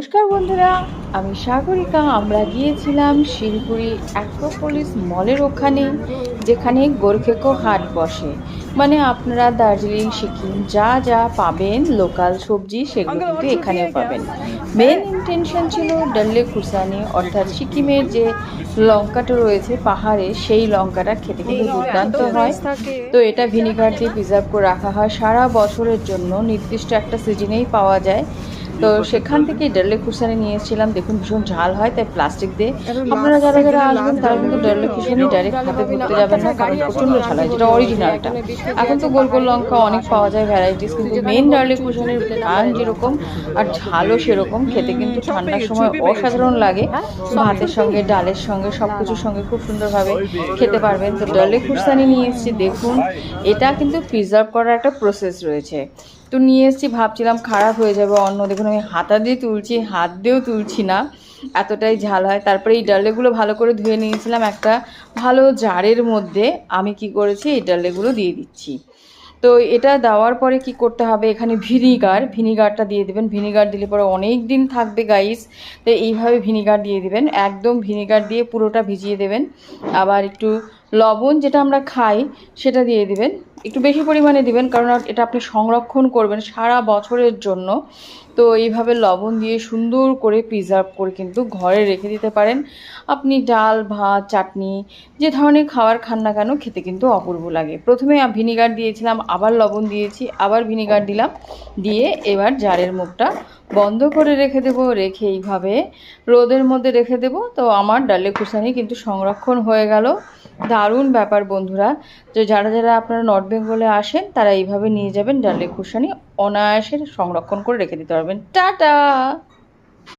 নমস্কার বন্ধুরা, আমি সাগরিকা। আমরা গিয়েছিলাম শিলিগুড়ি অ্যাক্রোপলিস মলের ওখানে, যেখানে গোরখেকো হাট বসে। মানে আপনারা দার্জিলিং, সিকিম যা যা পাবেন লোকাল সবজি, সেগুলো কিন্তু এখানেও পাবেন। মেন ইন্টেনশন ছিল ডাল লেক খুরসানি, অর্থাৎ সিকিমের যে লঙ্কাটা রয়েছে পাহাড়ে, সেই লঙ্কাটা খেতে কিন্তু দুর্দান্ত হয়। তো এটা ভিনিগার দিয়ে প্রিজার্ভ করে রাখা হয় সারা বছরের জন্য, নির্দিষ্ট একটা সিজনেই পাওয়া যায়। তো সেখান থেকেই ডালে খুরসানি নিয়ে এসেছিলাম। দেখুন ভীষণ ঝাল হয়, তাই প্লাস্টিক দিয়ে। আপনারা যারা যারা আসবেন তারা কিন্তু ডালে খুরসানি ডাইরেক্ট হাতে ধরতে যাবেন না, কারণ প্রচণ্ড ঝাল হয়, যেটা অরিজিনালটা। এখন তো গোল গোল লঙ্কা অনেক পাওয়া যায় ভ্যারাইটিস, কিন্তু মেন ডালে খুরসানির ঘ্রাণ যেরকম আর ঝালও সেরকম, খেতে কিন্তু ঠান্ডার সময় অসাধারণ লাগে। ভাতের সঙ্গে, ডালের সঙ্গে, সব কিছুর সঙ্গে খুব সুন্দরভাবে খেতে পারবেন। তো ডালে খুরসানি নিয়ে এসেছি। দেখুন, এটা কিন্তু প্রিজার্ভ করার একটা প্রসেস রয়েছে। তো নিয়ে এসেছি, ভাবছিলাম খারাপ হয়ে যাবে অন্য। দেখুন আমি হাতা দিয়ে তুলছি, হাত দিয়েও তুলছি না, এতটাই ঝাল হয়। তারপরে এই ডালেগুলো ভালো করে ধুয়ে নিয়েছিলাম একটা ভালো জারের মধ্যে। আমি কি করেছি, এই ডালেগুলো দিয়ে দিচ্ছি। তো এটা দেওয়ার পরে কি করতে হবে, এখানে ভিনিগারটা দিয়ে দেবেন। ভিনিগার দিলে পরে অনেক দিন থাকবে গাইস। তো এইভাবে ভিনিগার দিয়ে দিবেন, একদম ভিনিগার দিয়ে পুরোটা ভিজিয়ে দেবেন। আবার একটু লবণ, যেটা আমরা খাই, সেটা দিয়ে দিবেন। একটু বেশি পরিমাণে দিবেন, কারণ এটা আপনি সংরক্ষণ করবেন সারা বছরের জন্য। তো এইভাবে লবণ দিয়ে সুন্দর করে প্রিজার্ভ করে কিন্তু ঘরে রেখে দিতে পারেন। আপনি ডাল, ভাত, চাটনি যে ধরনের খাবার খান না কেন, খেতে কিন্তু অপূর্ব লাগে। প্রথমে ভিনিগার দিয়েছিলাম, আবার লবণ দিয়েছি, আবার ভিনিগার দিলাম, দিয়ে এবার জারের মুখটা বন্ধ করে রেখে দেবো। রেখে এইভাবে রোদের মধ্যে রেখে দেবো। তো আমার ডালে খুসানি কিন্তু সংরক্ষণ হয়ে গেল। দারুণ ব্যাপার বন্ধুরা। যে যারা যারা আপনারা নর্থ বেঙ্গলে আসেন, তারা এইভাবে নিয়ে যাবেন ডালে খুসানি, অনায়াসে সংরক্ষণ করে রেখে দিতে পারবেন। টাটা।